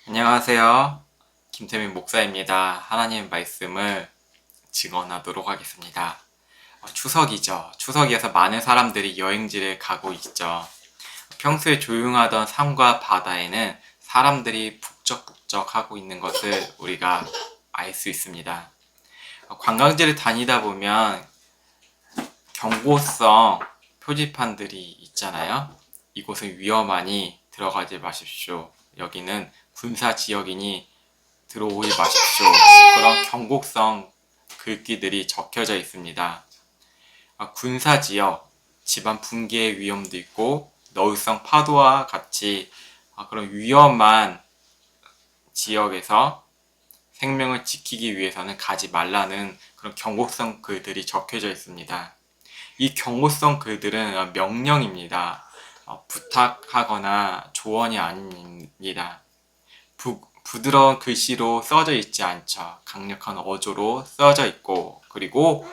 안녕하세요. 김태민 목사입니다. 하나님의 말씀을 증언하도록 하겠습니다. 추석이죠. 추석이어서 많은 사람들이 여행지를 가고 있죠. 평소에 조용하던 산과 바다에는 사람들이 북적북적 하고 있는 것을 우리가 알 수 있습니다. 관광지를 다니다 보면 경고성 표지판들이 있잖아요. 이곳은 위험하니 들어가지 마십시오. 여기는 군사 지역이니 들어오지 마십시오. 그런 경고성 글귀들이 적혀져 있습니다. 군사 지역, 집안 붕괴의 위험도 있고 너울성 파도와 같이 그런 위험한 지역에서 생명을 지키기 위해서는 가지 말라는 그런 경고성 글들이 적혀져 있습니다. 이 경고성 글들은 명령입니다. 부탁하거나 조언이 아닙니다. 부드러운 글씨로 써져 있지 않죠. 강력한 어조로 써져 있고, 그리고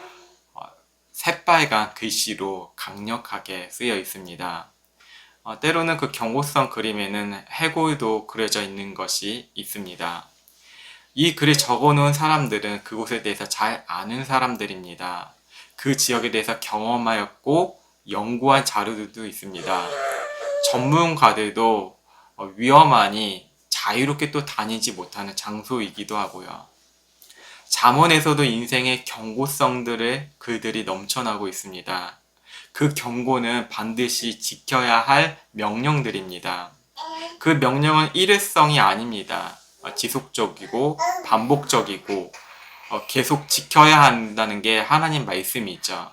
새빨간 글씨로 강력하게 쓰여 있습니다. 때로는 그 경고성 그림에는 해골도 그려져 있는 것이 있습니다. 이 글을 적어놓은 사람들은 그곳에 대해서 잘 아는 사람들입니다. 그 지역에 대해서 경험하였고 연구한 자료들도 있습니다. 전문가들도 위험하니 자유롭게 또 다니지 못하는 장소이기도 하고요. 잠언에서도 인생의 경고성들의 글들이 넘쳐나고 있습니다. 그 경고는 반드시 지켜야 할 명령들입니다. 그 명령은 일회성이 아닙니다. 지속적이고 반복적이고 계속 지켜야 한다는 게 하나님 말씀이죠.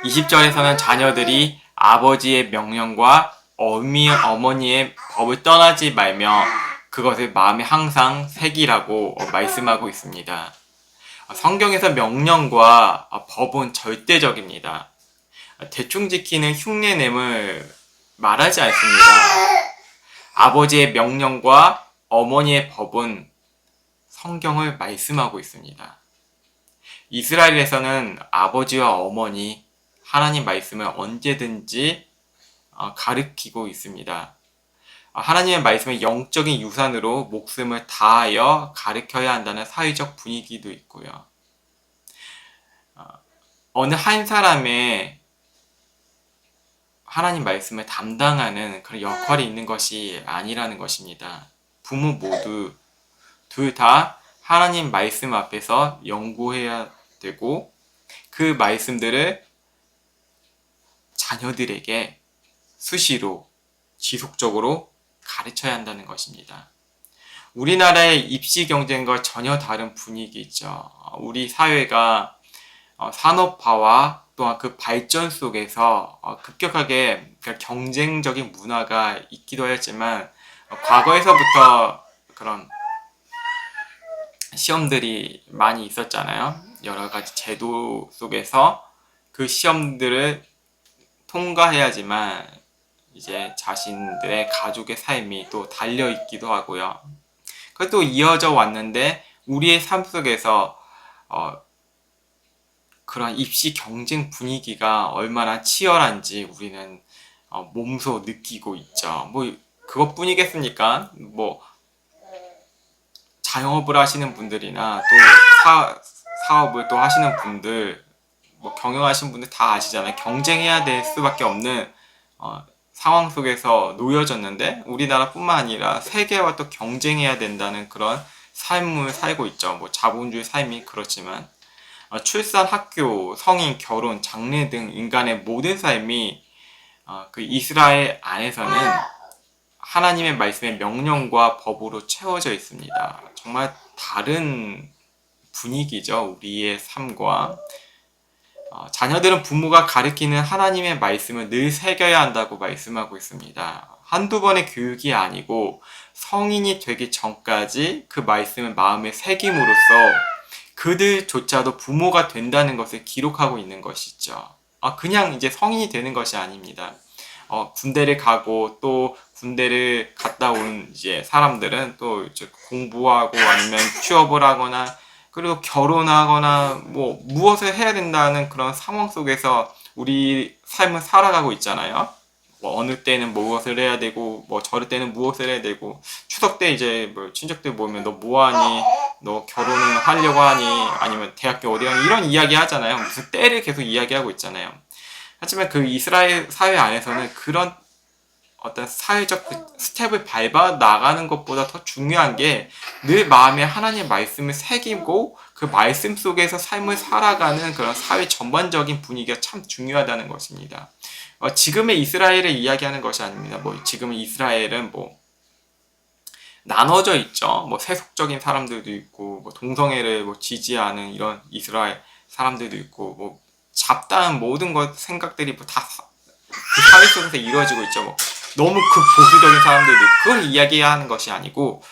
20절에서는 자녀들이 아버지의 명령과 어머니의 법을 떠나지 말며 그것을 마음에 항상 새기라고 말씀하고 있습니다. 성경에서 명령과 법은 절대적입니다. 대충 지키는 흉내냄을 말하지 않습니다. 아버지의 명령과 어머니의 법은 성경을 말씀하고 있습니다. 이스라엘에서는 아버지와 어머니, 하나님 말씀을 언제든지 가르치고 있습니다. 하나님의 말씀은 영적인 유산으로 목숨을 다하여 가르쳐야 한다는 사회적 분위기도 있고요. 어느 한 사람의 하나님 말씀을 담당하는 그런 역할이 있는 것이 아니라는 것입니다. 부모 모두 둘 다 하나님 말씀 앞에서 연구해야 되고 그 말씀들을 자녀들에게 수시로 지속적으로 가르쳐야 한다는 것입니다. 우리나라의 입시 경쟁과 전혀 다른 분위기죠. 우리 사회가 산업화와 또한 그 발전 속에서 급격하게 경쟁적인 문화가 있기도 했지만 과거에서부터 그런 시험들이 많이 있었잖아요. 여러 가지 제도 속에서 그 시험들을 통과해야지만 이제 자신들의 가족의 삶이 또 달려 있기도 하고요. 그것도 이어져 왔는데 우리의 삶 속에서 그런 입시 경쟁 분위기가 얼마나 치열한지 우리는 몸소 느끼고 있죠. 뭐 그것뿐이겠습니까? 뭐 자영업을 하시는 분들이나 또 사업을 또 하시는 분들, 뭐 경영하시는 분들 다 아시잖아요. 경쟁해야 될 수밖에 없는 상황 속에서 놓여졌는데 우리나라뿐만 아니라 세계와 또 경쟁해야 된다는 그런 삶을 살고 있죠. 뭐 자본주의 삶이 그렇지만 출산, 학교, 성인, 결혼, 장래 등 인간의 모든 삶이 그 이스라엘 안에서는 하나님의 말씀의 명령과 법으로 채워져 있습니다. 정말 다른 분위기죠. 우리의 삶과. 자녀들은 부모가 가르치는 하나님의 말씀을 늘 새겨야 한다고 말씀하고 있습니다. 한두 번의 교육이 아니고 성인이 되기 전까지 그 말씀을 마음에 새김으로써 그들조차도 부모가 된다는 것을 기록하고 있는 것이죠. 그냥 이제 성인이 되는 것이 아닙니다. 군대를 가고 또 군대를 갔다 온 이제 사람들은 또 이제 공부하고 아니면 취업을 하거나 그리고 결혼하거나 뭐 무엇을 해야 된다는 그런 상황 속에서 우리 삶을 살아가고 있잖아요. 뭐 어느 때는 무엇을 해야 되고 뭐 저럴 때는 무엇을 해야 되고 추석 때 이제 뭐 친척들 모이면 너 뭐하니 너 결혼을 하려고 하니 아니면 대학교 어디 가니 이런 이야기 하잖아요. 무슨 때를 계속 이야기하고 있잖아요. 하지만 그 이스라엘 사회 안에서는 그런 어떤 사회적 그 스텝을 밟아 나가는 것보다 더 중요한 게 늘 마음에 하나님의 말씀을 새기고 그 말씀 속에서 삶을 살아가는 그런 사회 전반적인 분위기가 참 중요하다는 것입니다. 지금의 이스라엘을 이야기하는 것이 아닙니다. 뭐 지금의 이스라엘은 뭐 나눠져 있죠. 뭐 세속적인 사람들도 있고 뭐 동성애를 뭐 지지하는 이런 이스라엘 사람들도 있고 뭐 잡다한 모든 것 생각들이 뭐 다 그 사회 속에서 이루어지고 있죠. 뭐 너무 극보수적인 사람들도 있고 그걸 이야기하는 것이 아니고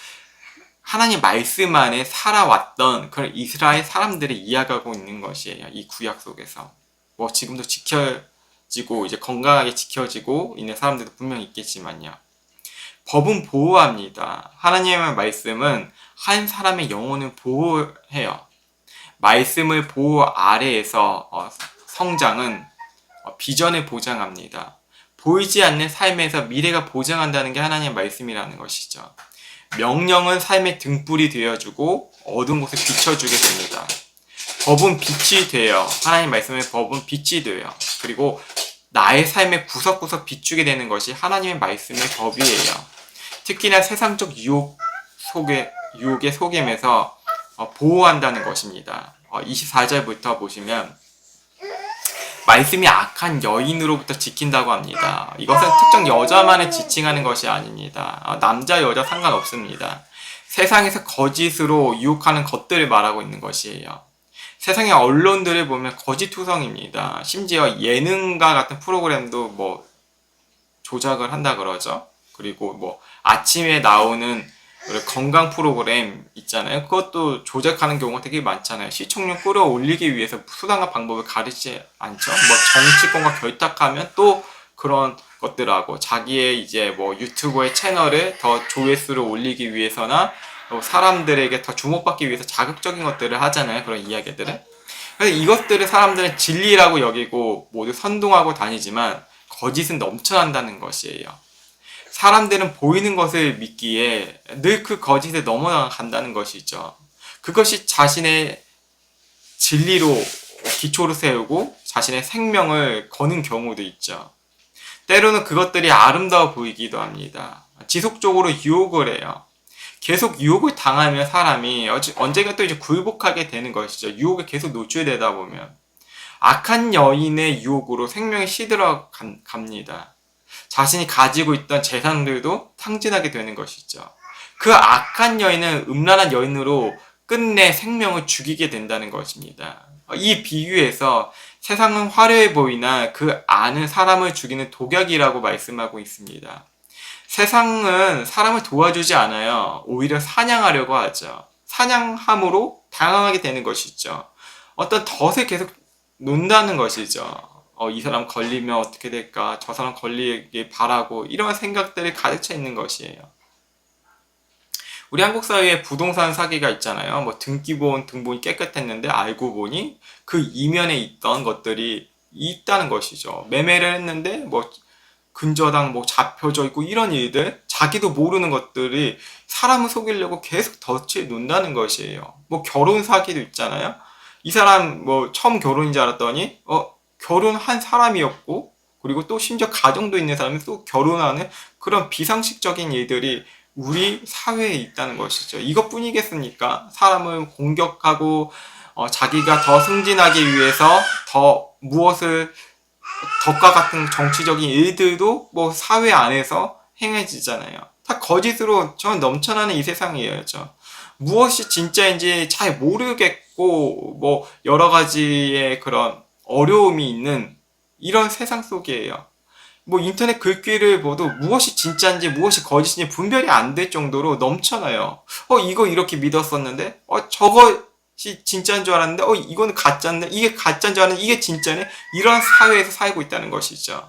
하나님 말씀 안에 살아왔던 그런 이스라엘 사람들이 이야기하고 있는 것이에요. 이 구약 속에서 뭐 지금도 지켜지고 이제 건강하게 지켜지고 있는 사람들도 분명히 있겠지만요. 법은 보호합니다. 하나님의 말씀은 한 사람의 영혼을 보호해요. 말씀을 보호 아래에서 성장은 비전을 보장합니다. 보이지 않는 삶에서 미래가 보장한다는 게 하나님의 말씀이라는 것이죠. 명령은 삶의 등불이 되어주고 어두운 곳을 비춰주게 됩니다. 법은 빛이 돼요. 하나님 말씀의 법은 빛이 돼요. 그리고 나의 삶의 구석구석 비추게 되는 것이 하나님의 말씀의 법이에요. 특히나 세상적 유혹의 속임에서 보호한다는 것입니다. 24절부터 보시면 말씀이 악한 여인으로부터 지킨다고 합니다. 이것은 특정 여자만을 지칭하는 것이 아닙니다. 남자 여자 상관없습니다. 세상에서 거짓으로 유혹하는 것들을 말하고 있는 것이에요. 세상의 언론들을 보면 거짓투성입니다. 심지어 예능과 같은 프로그램도 뭐 조작을 한다 그러죠. 그리고 뭐 아침에 나오는 건강 프로그램 있잖아요. 그것도 조작하는 경우가 되게 많잖아요. 시청률 끌어올리기 위해서 수단과 방법을 가리지 않죠. 뭐 정치권과 결탁하면 또 그런 것들하고 자기의 이제 뭐 유튜브의 채널을 더 조회수를 올리기 위해서나 사람들에게 더 주목받기 위해서 자극적인 것들을 하잖아요. 그런 이야기들을. 그래서 이것들을 사람들은 진리라고 여기고 모두 선동하고 다니지만 거짓은 넘쳐난다는 것이에요. 사람들은 보이는 것을 믿기에 늘 그 거짓에 넘어간다는 것이죠. 그것이 자신의 진리로 기초를 세우고 자신의 생명을 거는 경우도 있죠. 때로는 그것들이 아름다워 보이기도 합니다. 지속적으로 유혹을 해요. 계속 유혹을 당하면 사람이 언젠가 또 이제 굴복하게 되는 것이죠. 유혹에 계속 노출되다 보면. 악한 여인의 유혹으로 생명이 시들어 갑니다. 자신이 가지고 있던 재산들도 탕진하게 되는 것이죠. 그 악한 여인은 음란한 여인으로 끝내 생명을 죽이게 된다는 것입니다. 이 비유에서 세상은 화려해 보이나 그 안은 사람을 죽이는 독약이라고 말씀하고 있습니다. 세상은 사람을 도와주지 않아요. 오히려 사냥하려고 하죠. 사냥함으로 당황하게 되는 것이죠. 어떤 덫에 계속 논다는 것이죠. 이 사람 걸리면 어떻게 될까? 저 사람 걸리길 바라고 이런 생각들이 가득 차 있는 것이에요. 우리 한국 사회에 부동산 사기가 있잖아요. 뭐 등본이 깨끗했는데 알고 보니 그 이면에 있던 것들이 있다는 것이죠. 매매를 했는데 뭐 근저당 뭐 잡혀져 있고 이런 일들, 자기도 모르는 것들이 사람을 속이려고 계속 덫에 놓는다는 것이에요. 뭐 결혼 사기도 있잖아요. 이 사람 뭐 처음 결혼인 줄 알았더니 결혼한 사람이었고 그리고 또 심지어 가정도 있는 사람이 또 결혼하는 그런 비상식적인 일들이 우리 사회에 있다는 것이죠. 이것뿐이겠습니까? 사람을 공격하고 자기가 더 승진하기 위해서 더 무엇을 덕과 같은 정치적인 일들도 뭐 사회 안에서 행해지잖아요. 다 거짓으로 저는 넘쳐나는 이 세상이에요. 무엇이 진짜인지 잘 모르겠고 뭐 여러 가지의 그런 어려움이 있는 이런 세상 속이에요. 뭐 인터넷 글귀를 봐도 무엇이 진짜인지 무엇이 거짓인지 분별이 안 될 정도로 넘쳐나요. 이거 이렇게 믿었었는데 저것이 진짜인 줄 알았는데 이거는 가짜인데 이게 가짜인 줄 알았는데 이게 진짜네. 이런 사회에서 살고 있다는 것이죠.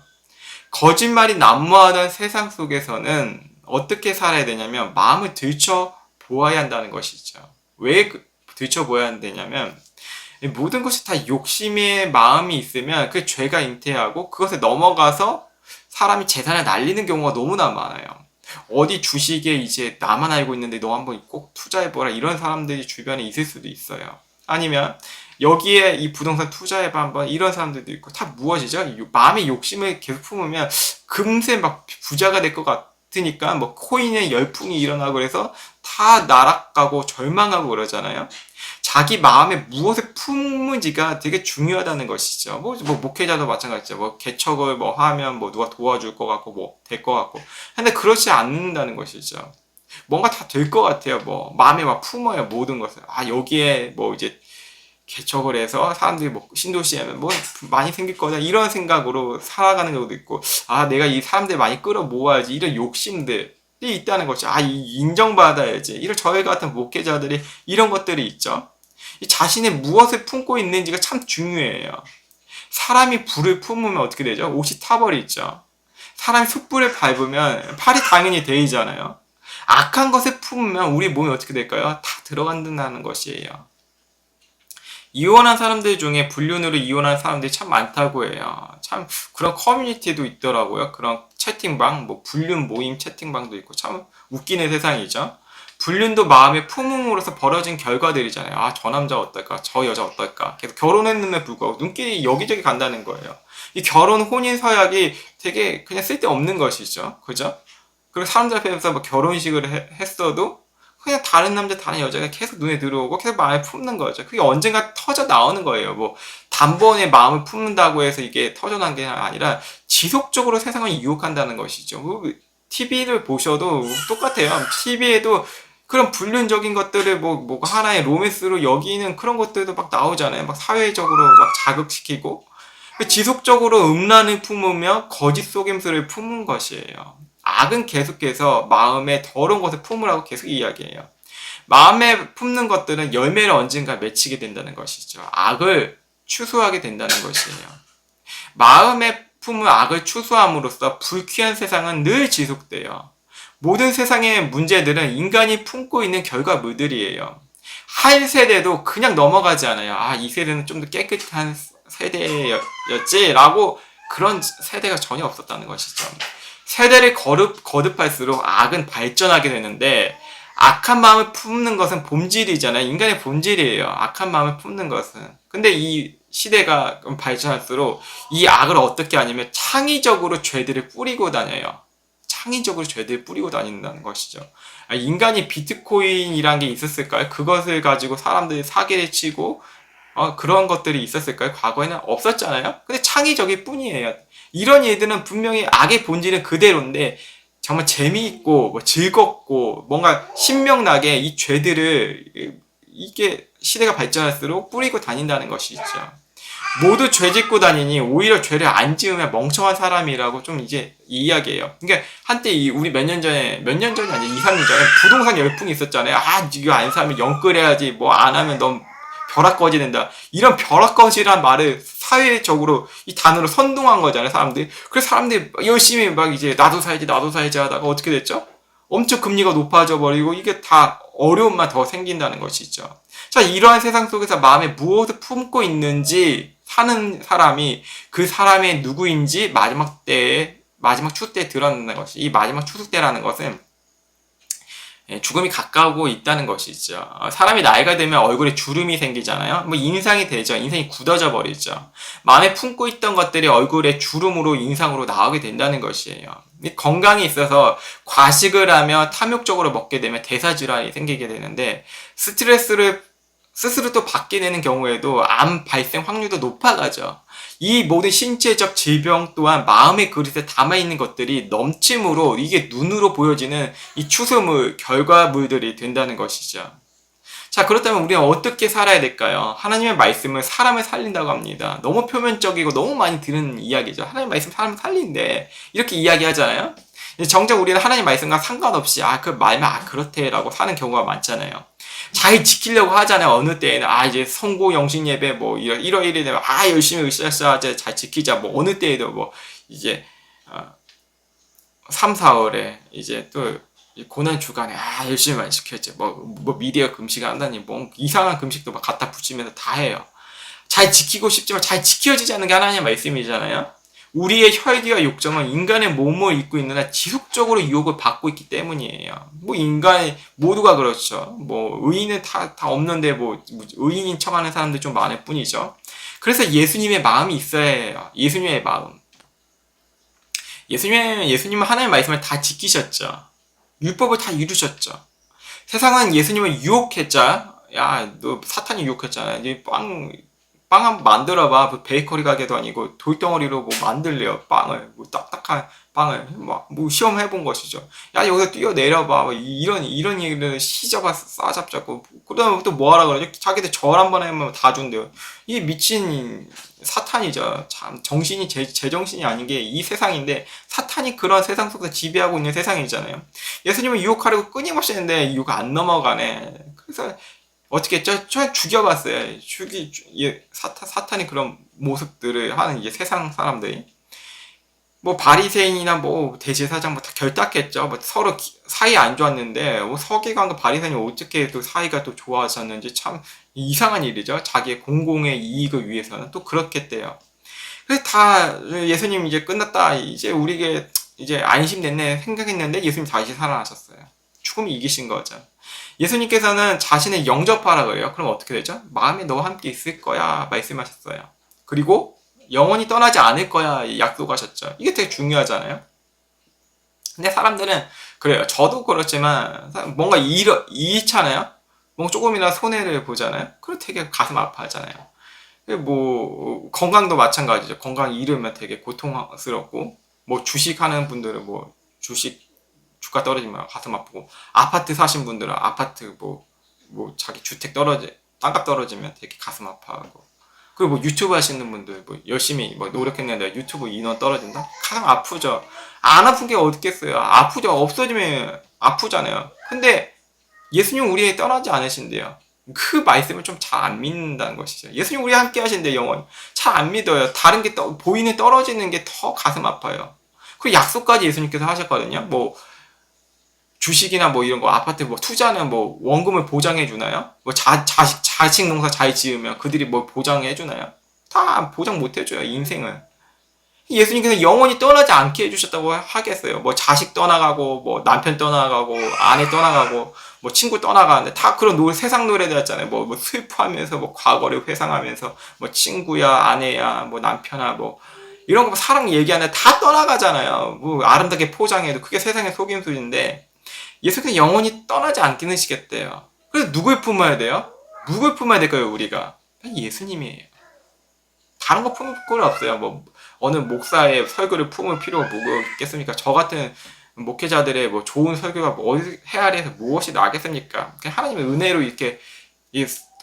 거짓말이 난무하던 세상 속에서는 어떻게 살아야 되냐면 마음을 들춰 보아야 한다는 것이죠. 왜 들춰 보아야 되냐면 모든 것이 다 욕심의 마음이 있으면 그 죄가 잉태하고 그것에 넘어가서 사람이 재산을 날리는 경우가 너무나 많아요. 어디 주식에 이제 나만 알고 있는데 너 한번 꼭 투자해보라 이런 사람들이 주변에 있을 수도 있어요. 아니면 여기에 이 부동산 투자해봐 한번 이런 사람들도 있고 다 무엇이죠? 마음의 욕심을 계속 품으면 금세 막 부자가 될 것 같으니까 뭐 코인에 열풍이 일어나고 그래서 다 나락가고 절망하고 그러잖아요. 자기 마음에 무엇을 품은지가 되게 중요하다는 것이죠. 뭐 목회자도 마찬가지죠. 뭐 개척을 뭐 하면 뭐 누가 도와줄 것 같고 뭐 될 것 같고. 근데 그렇지 않는다는 것이죠. 뭔가 다 될 것 같아요. 뭐 마음에 막 품어요 모든 것을. 아 여기에 뭐 이제 개척을 해서 사람들이 뭐 신도시하면 뭐 많이 생길 거다 이런 생각으로 살아가는 경우도 있고 아 내가 이 사람들 많이 끌어 모아야지 이런 욕심들이 있다는 거죠. 아 인정받아야지 이런 저희 같은 목회자들이 이런 것들이 있죠. 이 자신의 무엇을 품고 있는지가 참 중요해요. 사람이 불을 품으면 어떻게 되죠? 옷이 타버리죠. 사람이 숯불을 밟으면 팔이 당연히 데이잖아요. 악한 것을 품으면 우리 몸이 어떻게 될까요? 다 들어간다는 것이에요. 이혼한 사람들 중에 불륜으로 이혼한 사람들이 참 많다고 해요. 참 그런 커뮤니티도 있더라고요. 그런 채팅방, 뭐 불륜 모임 채팅방도 있고 참 웃기는 세상이죠. 불륜도 마음의 품음으로서 벌어진 결과들이잖아요. 아, 저 남자 어떨까? 저 여자 어떨까? 계속 결혼했는데 불구하고 눈길이 여기저기 간다는 거예요. 이 결혼 혼인 서약이 되게 그냥 쓸데없는 것이죠. 그죠? 그리고 사람들 앞에서 뭐 결혼식을 했어도 그냥 다른 남자, 다른 여자가 계속 눈에 들어오고 계속 마음에 품는 거죠. 그게 언젠가 터져 나오는 거예요. 뭐 단번에 마음을 품는다고 해서 이게 터져난 게 아니라 지속적으로 세상을 유혹한다는 것이죠. TV를 보셔도 똑같아요. TV에도 그런 불륜적인 것들을 뭐 하나의 로맨스로 여기는 그런 것들도 막 나오잖아요. 막 사회적으로 막 자극시키고 지속적으로 음란을 품으며 거짓 속임수를 품은 것이에요. 악은 계속해서 마음에 더러운 것을 품으라고 계속 이야기해요. 마음에 품는 것들은 열매를 언젠가 맺히게 된다는 것이죠. 악을 추수하게 된다는 것이에요. 마음에 품은 악을 추수함으로써 불쾌한 세상은 늘 지속돼요. 모든 세상의 문제들은 인간이 품고 있는 결과물들이에요. 한 세대도 그냥 넘어가지 않아요. 아, 이 세대는 좀 더 깨끗한 세대였지? 라고 그런 세대가 전혀 없었다는 것이죠. 세대를 거듭할수록 악은 발전하게 되는데 악한 마음을 품는 것은 본질이잖아요. 인간의 본질이에요. 악한 마음을 품는 것은. 근데 이 시대가 발전할수록 이 악을 어떻게 하냐면 창의적으로 죄들을 뿌리고 다녀요. 창의적으로 죄들을 뿌리고 다닌다는 것이죠. 인간이 비트코인이란 게 있었을까요? 그것을 가지고 사람들이 사기를 치고 그런 것들이 있었을까요? 과거에는 없었잖아요. 근데 창의적일 뿐이에요. 이런 일들은 분명히 악의 본질은 그대로인데 정말 재미있고 뭐 즐겁고 뭔가 신명나게 이 죄들을 이게 시대가 발전할수록 뿌리고 다닌다는 것이죠. 모두 죄 짓고 다니니 오히려 죄를 안 지으면 멍청한 사람이라고 좀 이제 이야기해요. 그러니까 한때 우리 몇 년 전이 아니라 2, 3년 전에 부동산 열풍이 있었잖아요. 아, 이거 안 사면 영끌해야지. 뭐 안 하면 넌 벼락거지 된다. 이런 벼락거지란 말을 사회적으로 이 단어로 선동한 거잖아요, 사람들이. 그래서 사람들이 열심히 막 이제 나도 사야지 하다가 어떻게 됐죠? 엄청 금리가 높아져 버리고 이게 다 어려움만 더 생긴다는 것이죠. 자, 이러한 세상 속에서 마음에 무엇을 품고 있는지 사는 사람이 그 사람의 누구인지 마지막 추수 때에 드러난다는 것이, 이 마지막 추수 때라는 것은 죽음이 가까우고 있다는 것이죠. 사람이 나이가 들면 얼굴에 주름이 생기잖아요. 뭐 인상이 되죠. 인상이 굳어져 버리죠. 마음에 품고 있던 것들이 얼굴에 주름으로 인상으로 나오게 된다는 것이에요. 건강에 있어서 과식을 하며 탐욕적으로 먹게 되면 대사질환이 생기게 되는데 스트레스를 스스로 또 받게 되는 경우에도 암 발생 확률도 높아가죠. 이 모든 신체적 질병 또한 마음의 그릇에 담아있는 것들이 넘침으로 이게 눈으로 보여지는 이 추수물, 결과물들이 된다는 것이죠. 자, 그렇다면 우리는 어떻게 살아야 될까요? 하나님의 말씀은 사람을 살린다고 합니다. 너무 표면적이고 너무 많이 들은 이야기죠. 하나님의 말씀 사람을 살린대. 이렇게 이야기하잖아요. 정작 우리는 하나님 말씀과 상관없이 그 말만 그렇대라고 사는 경우가 많잖아요. 잘 지키려고 하잖아요. 어느 때에는 이제 성고 영신 예배 뭐 1월 1일에 되면 열심히 으쌰으쌰 잘 지키자. 뭐 어느 때에도 뭐 이제 3, 4월에 이제 또 고난 주간에 열심히만 지켰지. 뭐 미디어 금식을 한다니 뭐 이상한 금식도 막 갖다 붙이면서 다 해요. 잘 지키고 싶지만 잘 지켜지지 않는 게 하나님의 말씀이잖아요. 우리의 혈기와 욕정은 인간의 몸을 입고 있는 한 지속적으로 유혹을 받고 있기 때문이에요. 뭐 인간의 모두가 그렇죠. 뭐 의인은 다 없는데 뭐 의인인 척하는 사람들 좀 많을 뿐이죠. 그래서 예수님의 마음이 있어야 해요. 예수님의 마음. 예수님은 하나님의 말씀을 다 지키셨죠. 율법을 다 이루셨죠. 세상은 예수님을 유혹했자, 야, 너 사탄이 유혹했잖아. 빵 한번 만들어봐. 뭐 베이커리 가게도 아니고 돌덩어리로 뭐 만들래요. 빵을. 뭐 딱딱한 빵을. 뭐 시험해본 것이죠. 야, 여기서 뛰어내려봐. 뭐 이런 얘기를 시잡아 싸잡자고. 그 다음에 또 뭐 하라 그러죠? 자기들 절 한번 하면 다 준대요. 이 미친 사탄이죠. 참, 정신이 제정신이 아닌 게 이 세상인데, 사탄이 그런 세상 속에서 지배하고 있는 세상이잖아요. 예수님은 유혹하려고 끊임없이 했는데, 유혹 안 넘어가네. 그래서, 어떻게 했죠? 저 죽여봤어요. 사탄이 그런 모습들을 하는 이제 세상 사람들이. 뭐 바리새인이나 뭐 대제사장 뭐 다 결탁했죠. 뭐 서로 사이 안 좋았는데 뭐 서기관과 바리새인이 어떻게 또 사이가 또 좋아졌는지 참 이상한 일이죠. 자기의 공공의 이익을 위해서는 또 그렇겠대요. 그래서 다 예수님 이제 끝났다. 이제 우리에게 이제 안심됐네 생각했는데 예수님 다시 살아나셨어요. 죽음이 이기신 거죠. 예수님께서는 자신을 영접하라 그래요. 그럼 어떻게 되죠? 마음에 너와 함께 있을 거야 말씀하셨어요. 그리고 영원히 떠나지 않을 거야 약속하셨죠. 이게 되게 중요하잖아요. 근데 사람들은 그래요. 저도 그렇지만 뭔가 잃잖아요. 뭔가 조금이나 손해를 보잖아요. 그럼 되게 가슴 아파하잖아요. 뭐 건강도 마찬가지죠. 건강 잃으면 되게 고통스럽고 뭐 주식하는 분들은 뭐 주가 떨어지면 가슴 아프고 아파트 사신 분들은 아파트 뭐 자기 주택 땅값 떨어지면 되게 가슴 아파하고 그리고 뭐 유튜브 하시는 분들 뭐 열심히 뭐 노력했는데 유튜브 인원 떨어진다? 가슴 아프죠. 안 아픈 게 어딨겠어요. 아프죠. 없어지면 아프잖아요. 근데 예수님 우리에게 떠나지 않으신대요. 그 말씀을 좀 잘 안 믿는다는 것이죠. 예수님 우리와 함께 하신대 영원히. 잘 안 믿어요. 다른 게 보이는 떨어지는 게 더 가슴 아파요. 그 약속까지 예수님께서 하셨거든요. 뭐 주식이나 뭐 이런 거 아파트 뭐 투자는 뭐 원금을 보장해 주나요? 뭐 자식 농사 잘 지으면 그들이 뭐 보장해 주나요? 다 보장 못 해줘요 인생은. 예수님께서 영원히 떠나지 않게 해주셨다고 하겠어요. 뭐 자식 떠나가고 뭐 남편 떠나가고 아내 떠나가고 뭐 친구 떠나가는데 다 그런 세상 노래들 했잖아요. 뭐 슬퍼하면서 뭐 과거를 회상하면서 뭐 친구야 아내야 뭐 남편아 뭐 이런 거 사랑 얘기하는데 다 떠나가잖아요. 뭐 아름답게 포장해도 그게 세상의 속임수인데 예수께서 영원히 떠나지 않기는시겠대요. 그래서 누굴 품어야 돼요? 누굴 품어야 될까요, 우리가? 예수님이에요. 다른 거 품을 거 없어요. 뭐, 어느 목사의 설교를 품을 필요가 뭐겠습니까? 저 같은 목회자들의 뭐 좋은 설교가 뭐 어디 헤아려서 무엇이 나겠습니까? 그냥 하나님의 은혜로 이렇게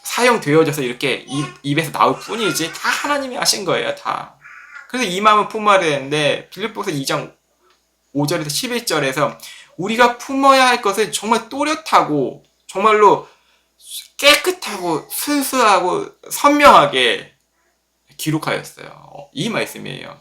사용되어져서 이렇게 입에서 나올 뿐이지, 다 하나님이 하신 거예요, 다. 그래서 이 마음을 품어야 되는데, 빌립보서 2장 5절에서 11절에서 우리가 품어야 할 것은 정말 또렷하고 정말로 깨끗하고 순수하고 선명하게 기록하였어요. 이 말씀이에요.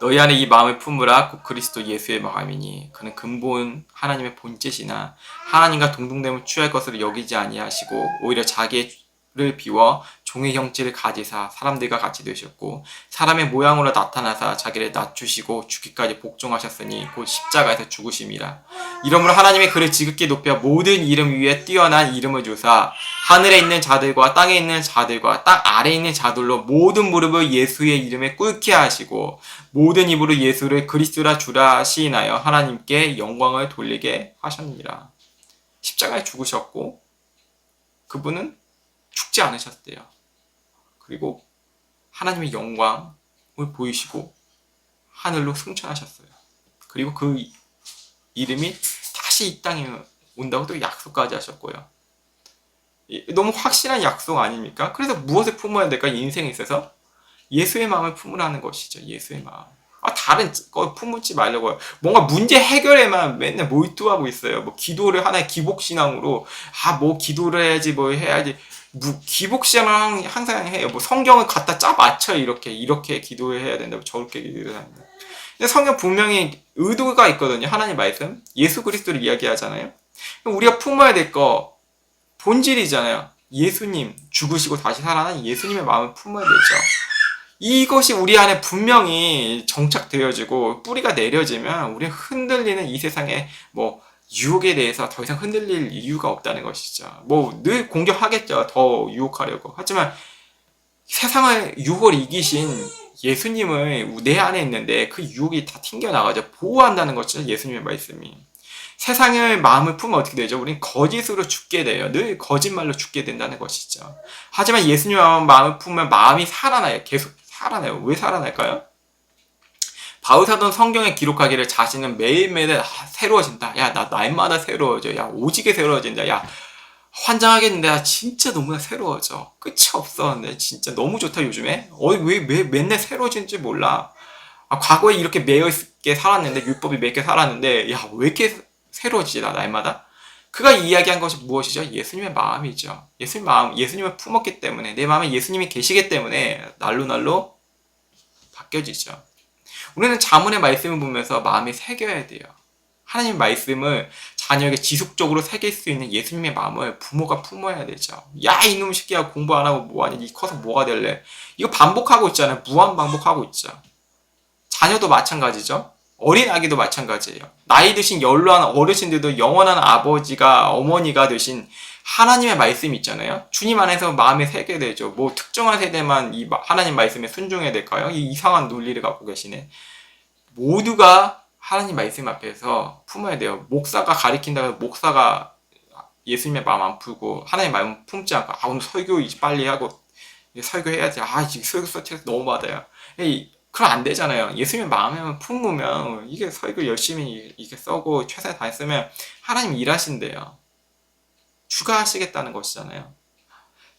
너희 안에 이 마음을 품으라. 곧 그리스도 예수의 마음이니 그는 근본 하나님의 본체시나 하나님과 동등됨을 취할 것으로 여기지 아니하시고 오히려 자기를 비워 종의 형체를 가지사 사람들과 같이 되셨고 사람의 모양으로 나타나사 자기를 낮추시고 죽기까지 복종하셨으니 곧 십자가에서 죽으심이라. 이러므로 하나님의 그를 지극히 높여 모든 이름 위에 뛰어난 이름을 주사 하늘에 있는 자들과 땅에 있는 자들과 땅 아래에 있는 자들로 모든 무릎을 예수의 이름에 꿇게 하시고 모든 입으로 예수를 그리스도라 주라 시인하여 하나님께 영광을 돌리게 하셨느니라. 십자가에 죽으셨고 그분은 죽지 않으셨대요. 그리고 하나님의 영광을 보이시고 하늘로 승천하셨어요. 그리고 그 이름이 다시 이 땅에 온다고 또 약속까지 하셨고요. 너무 확실한 약속 아닙니까? 그래서 무엇을 품어야 될까? 인생에 있어서 예수의 마음을 품으라는 것이죠. 예수의 마음. 다른 거 품지 말려고요. 뭔가 문제 해결에만 맨날 몰두하고 있어요. 뭐 기도를 하나의 기복신앙으로 뭐 기도를 해야지 뭐 해야지 기복신앙을 항상 해요. 뭐 성경을 갖다 짜 맞춰 이렇게 기도를 해야 된다고 저렇게 기도를 합니다. 근데 성경 분명히 의도가 있거든요. 하나님 말씀 예수 그리스도를 이야기하잖아요. 우리가 품어야 될 거 본질이잖아요. 예수님 죽으시고 다시 살아난 예수님의 마음을 품어야 되죠. 이것이 우리 안에 분명히 정착되어지고 뿌리가 내려지면 우리는 흔들리는 이 세상에 뭐 유혹에 대해서 더 이상 흔들릴 이유가 없다는 것이죠. 뭐 늘 공격하겠죠. 더 유혹하려고. 하지만 세상을 유혹을 이기신 예수님을 내 안에 있는데 그 유혹이 다 튕겨나가죠. 보호한다는 것이죠. 예수님의 말씀이. 세상을 마음을 품으면 어떻게 되죠? 우린 거짓으로 죽게 돼요. 늘 거짓말로 죽게 된다는 것이죠. 하지만 예수님의 마음을 품으면 마음이 살아나요. 계속 살아나요. 왜 살아날까요? 바울사도는 성경에 기록하기를 자신은 매일매일 새로워진다. 야, 나 날마다 새로워져. 야, 오지게 새로워진다. 야, 환장하겠는데, 나 진짜 너무나 새로워져. 끝이 없어. 근데 진짜 너무 좋다, 요즘에. 왜 맨날 새로워지는지 몰라. 과거에 이렇게 매여있게 살았는데, 율법이 몇 개 살았는데, 야, 왜 이렇게 새로워지지, 나 날마다? 그가 이야기한 것이 무엇이죠? 예수님의 마음이죠. 예수님 마음, 예수님을 품었기 때문에, 내 마음에 예수님이 계시기 때문에, 날로 바뀌어지죠. 우리는 자문의 말씀을 보면서 마음이 새겨야 돼요. 하나님의 말씀을 자녀에게 지속적으로 새길 수 있는 예수님의 마음을 부모가 품어야 되죠. 야, 이놈 새끼야, 공부 안 하고 뭐하니? 니 커서 뭐가 될래? 이거 반복하고 있잖아요. 무한 반복하고 있죠. 자녀도 마찬가지죠. 어린 아기도 마찬가지예요. 나이 드신 연로한 어르신들도 영원한 아버지가, 어머니가 되신 하나님의 말씀이 있잖아요. 주님 안에서 마음에 새게 되죠. 뭐 특정한 세대만 이 하나님 말씀에 순종해야 될까요? 이 이상한 논리를 갖고 계시네. 모두가 하나님 말씀 앞에서 품어야 돼요. 목사가 가리킨다고 목사가 예수님의 마음 안 풀고 하나님 마음 품지 않고 오늘 설교 이제 빨리 하고 설교해야지. 지금 설교 스트레스 너무 받아요. 그럼 안 되잖아요. 예수님의 마음에만 품으면 이게 설교 열심히 이게 써고 최선을 다했으면 하나님 일하신대요. 주가 하시겠다는 것이잖아요.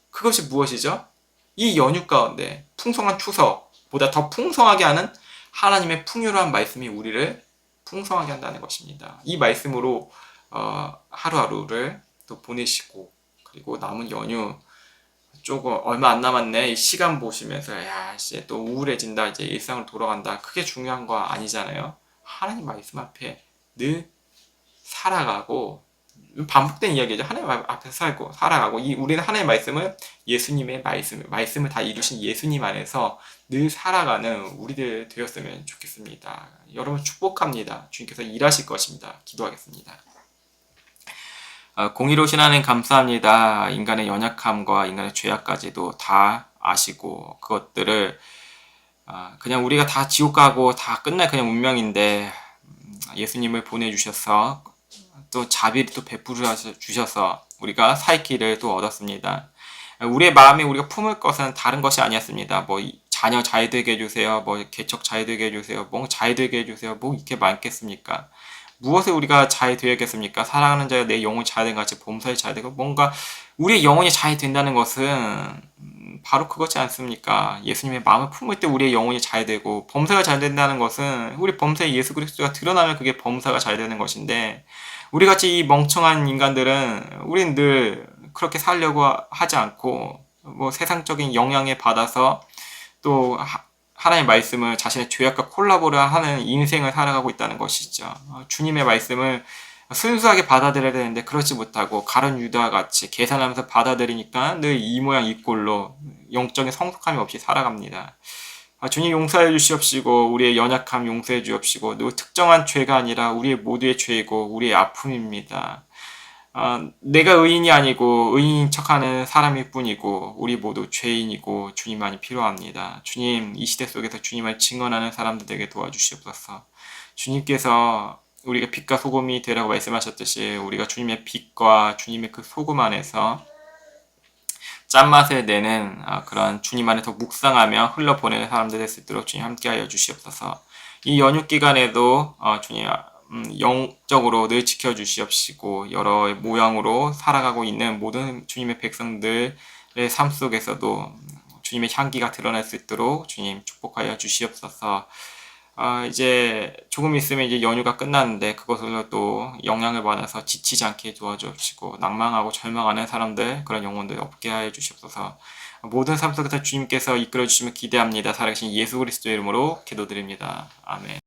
그것이 무엇이죠? 이 연휴 가운데 풍성한 추석보다 더 풍성하게 하는 하나님의 풍요로운 말씀이 우리를 풍성하게 한다는 것입니다. 이 말씀으로 하루하루를 또 보내시고 그리고 남은 연휴 조금 얼마 안 남았네 이 시간 보시면서 야 이제 또 우울해진다 이제 일상으로 돌아간다 그게 중요한 거 아니잖아요. 하나님 말씀 앞에 늘 살아가고 반복된 이야기죠. 하나님 앞에서 살고 살아가고 우리는 하나님의 말씀을 예수님의 말씀을 다 이루신 예수님 안에서 늘 살아가는 우리들 되었으면 좋겠습니다. 여러분 축복합니다. 주님께서 일하실 것입니다. 기도하겠습니다. 공의로우신 하나님 감사합니다. 인간의 연약함과 인간의 죄악까지도 다 아시고 그것들을 그냥 우리가 다 지옥 가고 다 끝날 그냥 운명인데 예수님을 보내주셔서 또 자비를 또 베풀어 주셔서 우리가 살 길을 또 얻었습니다. 우리의 마음에 우리가 품을 것은 다른 것이 아니었습니다. 뭐 자녀 잘 되게 해주세요. 뭐 개척 잘 되게 해주세요. 뭐 잘 되게 해주세요. 뭐 이렇게 많겠습니까? 무엇을 우리가 잘 되겠습니까? 사랑하는 자가 내 영혼이 잘 된 같이 범사에 잘 되고 뭔가 우리의 영혼이 잘 된다는 것은 바로 그것이 않습니까? 예수님의 마음을 품을 때 우리의 영혼이 잘 되고 범사가 잘 된다는 것은 우리 범사에 예수 그리스도가 드러나면 그게 범사가 잘 되는 것인데 우리같이 이 멍청한 인간들은 우린 늘 그렇게 살려고 하지 않고 뭐 세상적인 영향에 받아서 또 하나님의 말씀을 자신의 죄악과 콜라보를 하는 인생을 살아가고 있다는 것이죠. 주님의 말씀을 순수하게 받아들여야 되는데 그렇지 못하고 가룟 유다와 같이 계산하면서 받아들이니까 늘 이 모양 이 꼴로 영적인 성숙함이 없이 살아갑니다. 주님 용서해 주시옵시고 우리의 연약함 용서해 주옵시고 또 특정한 죄가 아니라 우리의 모두의 죄이고 우리의 아픔입니다. 내가 의인이 아니고 의인인 척하는 사람일 뿐이고 우리 모두 죄인이고 주님만이 필요합니다. 주님 이 시대 속에서 주님을 증언하는 사람들에게 도와주시옵소서. 주님께서 우리가 빛과 소금이 되라고 말씀하셨듯이 우리가 주님의 빛과 주님의 그 소금 안에서 짠맛을 내는 그런 주님 안에 더 묵상하며 흘러보내는 사람들 될 수 있도록 주님 함께하여 주시옵소서. 이 연휴 기간에도 주님 영적으로 늘 지켜주시옵시고 여러 모양으로 살아가고 있는 모든 주님의 백성들의 삶 속에서도 주님의 향기가 드러날 수 있도록 주님 축복하여 주시옵소서. 이제 조금 있으면 이제 연휴가 끝나는데 그것으로 또 영향을 받아서 지치지 않게 도와주시고 낭망하고 절망하는 사람들 그런 영혼들 없게 하여 주시옵소서. 모든 삶 속에서 주님께서 이끌어 주시면 기대합니다. 살아계신 예수 그리스도의 이름으로 기도드립니다. 아멘.